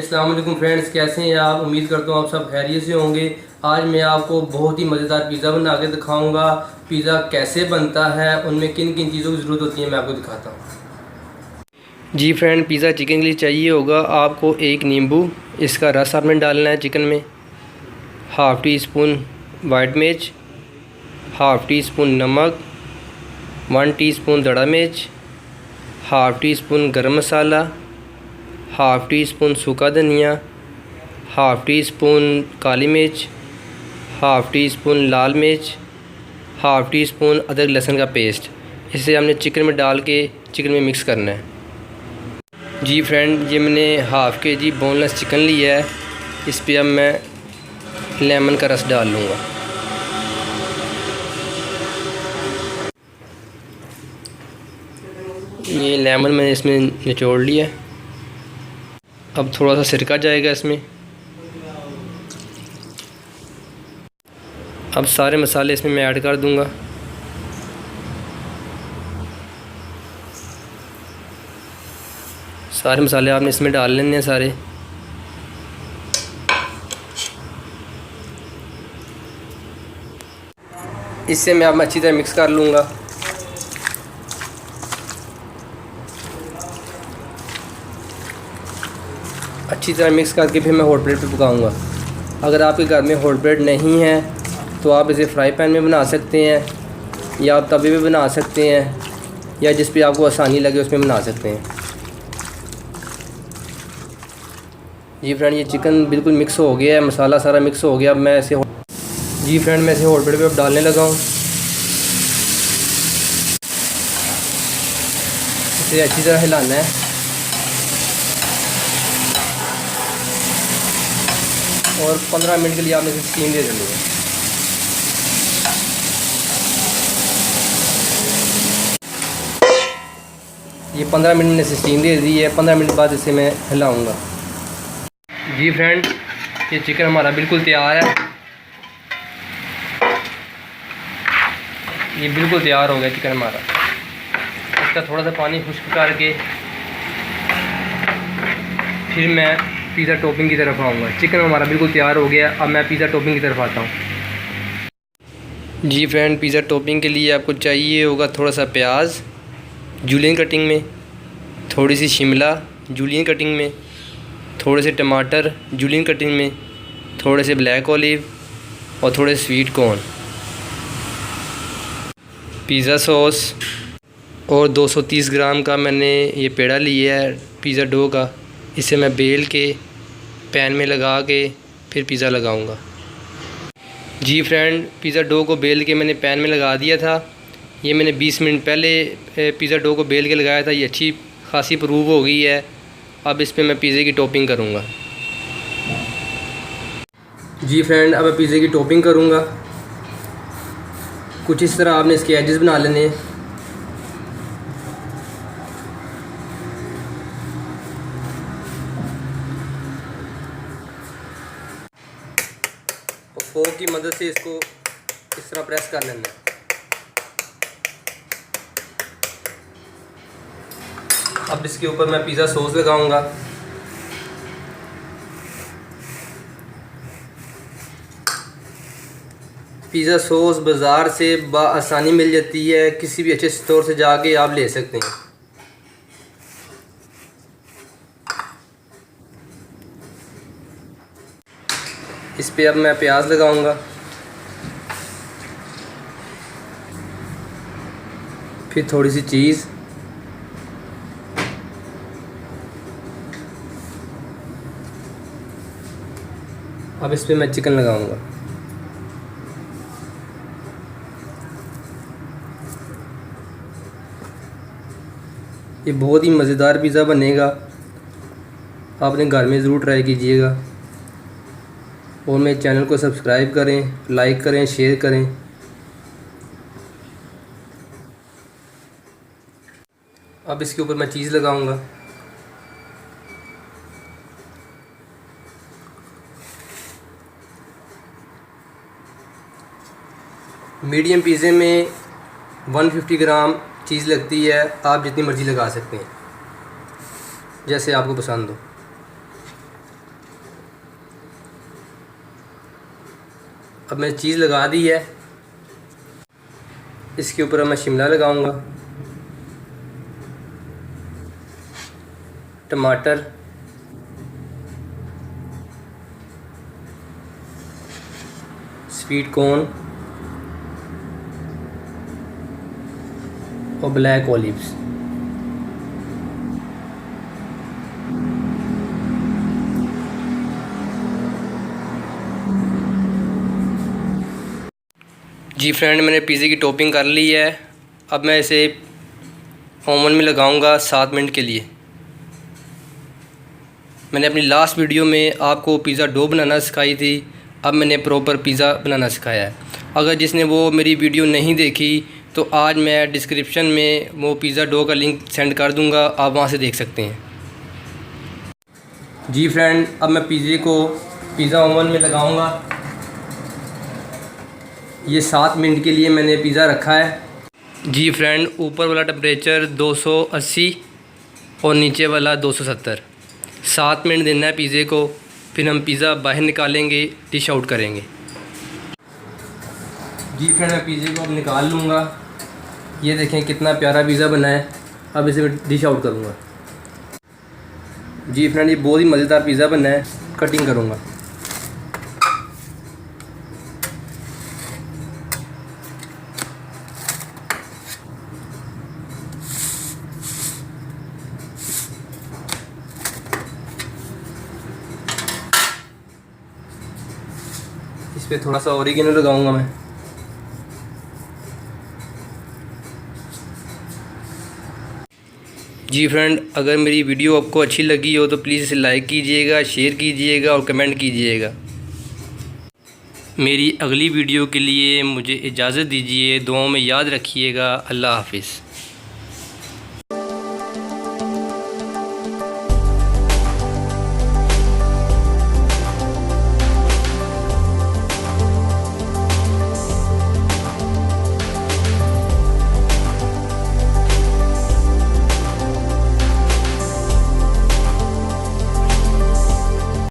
अस्सलाम वालेकुम फ्रेंड्स, कैसे हैं आप। उम्मीद करता हूँ आप सब खैरियत से होंगे। आज मैं आपको बहुत ही मज़ेदार पिज़्ज़ा बना के दिखाऊँगा। पिज़्ज़ा कैसे बनता है, उनमें किन किन चीज़ों की ज़रूरत होती है, मैं आपको दिखाता हूँ। जी फ्रेंड, पिज़्ज़ा चिकन के लिए चाहिए होगा आपको एक नींबू, इसका रस आपने डालना है चिकन में, हाफ़ टी स्पून वाइट मिर्च, हाफ़ टी स्पून नमक, 1 टीस्पून दड़ा मिर्च, हाफ़ टी स्पून गरम मसाला, हाफ़ टी स्पून सूखा धनिया, हाफ़ टी स्पून काली मिर्च, हाफ़ टी स्पून लाल मिर्च, हाफ़ टी स्पून अदरक लहसुन का पेस्ट। इसे हमने चिकन में डाल के चिकन में मिक्स करना है। जी फ्रेंड, ये मैंने हाफ़ के जी बोनलेस चिकन लिया है। इस पर अब मैं लेमन का रस डाल लूँगा। ये लेमन मैंने इसमें निचोड़ लिया। अब थोड़ा सा सिरका जाएगा इसमें। अब सारे मसाले इसमें मैं ऐड कर दूंगा। सारे मसाले आपने इसमें डाल लेने हैं सारे। इससे मैं अब अच्छी तरह मिक्स कर लूँगा। अच्छी तरह मिक्स करके फिर मैं हॉट प्लेट पे पकाऊंगा। अगर आपके घर में हॉट प्लेट नहीं है तो आप इसे फ्राई पैन में बना सकते हैं, या आप तवे पे बना सकते हैं, या जिस पे आपको आसानी लगे उसमें बना सकते हैं। जी फ्रेंड, ये चिकन बिल्कुल मिक्स हो गया है, मसाला सारा मिक्स हो गया। अब मैं इसे जी फ्रेंड मैं इसे हॉट प्लेट पे अब डालने लगा हूँ। इसे अच्छी तरह हिलाना है और 15 मिनट के लिए आपने इसे स्टीम दे देनी है। ये 15 मिनट ने स्टीम दे दी है। 15 मिनट बाद इसे मैं हिलाऊंगा। जी फ्रेंड, ये चिकन हमारा बिल्कुल तैयार है। ये बिल्कुल तैयार हो गया चिकन हमारा। इसका थोड़ा सा पानी खुश्क करके फिर मैं पिज़्ज़ा टॉपिंग की तरफ आऊँगा। चिकन हमारा बिल्कुल तैयार हो गया। अब मैं पिज़्ज़ा टॉपिंग की तरफ आता हूँ। जी फ्रेंड, पिज़्ज़ा टॉपिंग के लिए आपको चाहिए होगा थोड़ा सा प्याज जूलियन कटिंग में, थोड़ी सी शिमला जूलियन कटिंग में, थोड़े से टमाटर जूलियन कटिंग में, थोड़े से ब्लैक ऑलिव और थोड़े स्वीट कॉर्न, पिज़्ज़ा सॉस और 230 ग्राम का मैंने ये पेड़ा लिया है पिज़्ज़ा डो का। इसे मैं बेल के पैन में लगा के फिर पिज़्ज़ा लगाऊंगा। जी फ्रेंड, पिज़्ज़ा डो को बेल के मैंने पैन में लगा दिया था। ये मैंने 20 मिनट पहले पिज़्ज़ा डो को बेल के लगाया था। ये अच्छी खासी प्रूव हो गई है। अब इस पर मैं पिज़्ज़े की टॉपिंग करूँगा। जी फ्रेंड, अब मैं पिज़्ज़े की टॉपिंग करूँगा। कुछ इस तरह आपने इसके एजेस बना लेने हैं। और फोर्क की मदद से इसको इस तरह प्रेस कर लेना है। अब इसके ऊपर मैं पिज़्ज़ा सॉस लगाऊंगा। पिज़्ज़ा सॉस बाज़ार से आसानी मिल जाती है। किसी भी अच्छे स्टोर से जाके आप ले सकते हैं। इस पे अब मैं प्याज लगाऊंगा, फिर थोड़ी सी चीज़, अब इस पे मैं चिकन लगाऊंगा। ये बहुत ही मज़ेदार पिज़्ज़ा बनेगा। आपने घर में ज़रूर ट्राई कीजिएगा और मेरे चैनल को सब्सक्राइब करें, लाइक करें, शेयर करें। अब इसके ऊपर मैं चीज़ लगाऊंगा। मीडियम पिज़्ज़े में 150 ग्राम चीज़ लगती है। आप जितनी मर्ज़ी लगा सकते हैं, जैसे आपको पसंद हो। अब मैंने चीज़ लगा दी है। इसके ऊपर मैं शिमला लगाऊंगा, टमाटर, स्वीट कॉर्न और ब्लैक ऑलिव्स। जी फ्रेंड, मैंने पिज़्ज़े की टॉपिंग कर ली है। अब मैं इसे ओवन में लगाऊंगा 7 मिनट के लिए। मैंने अपनी लास्ट वीडियो में आपको पिज़्ज़ा डो बनाना सिखाई थी, अब मैंने प्रॉपर पिज़्ज़ा बनाना सिखाया है। अगर जिसने वो मेरी वीडियो नहीं देखी तो आज मैं डिस्क्रिप्शन में वो पिज़्ज़ा डो का लिंक सेंड कर दूंगा, आप वहाँ से देख सकते हैं। जी फ्रेंड, अब मैं पिज़्ज़ा ओवन में लगाऊंगा। ये 7 मिनट के लिए मैंने पिज़्ज़ा रखा है। जी फ्रेंड, ऊपर वाला टेम्परेचर 280 और नीचे वाला 270। 7 मिनट देना है पिज़्ज़े को, फिर हम पिज़्ज़ा बाहर निकालेंगे, डिश आउट करेंगे। जी फ्रेंड, मैं पिज़्ज़े को अब निकाल लूँगा। ये देखें कितना प्यारा पिज़्ज़ा बना है। अब इसे मैं डिश आउट करूँगा। जी फ्रेंड, ये बहुत ही मज़ेदार पिज़्ज़ा बना है। कटिंग करूँगा। इस पर थोड़ा सा ओरिगेनो लगाऊंगा मैं। जी फ्रेंड, अगर मेरी वीडियो आपको अच्छी लगी हो तो प्लीज़ इसे लाइक कीजिएगा, शेयर कीजिएगा और कमेंट कीजिएगा। मेरी अगली वीडियो के लिए मुझे इजाज़त दीजिए। दुआओं में याद रखिएगा। अल्लाह हाफिज़।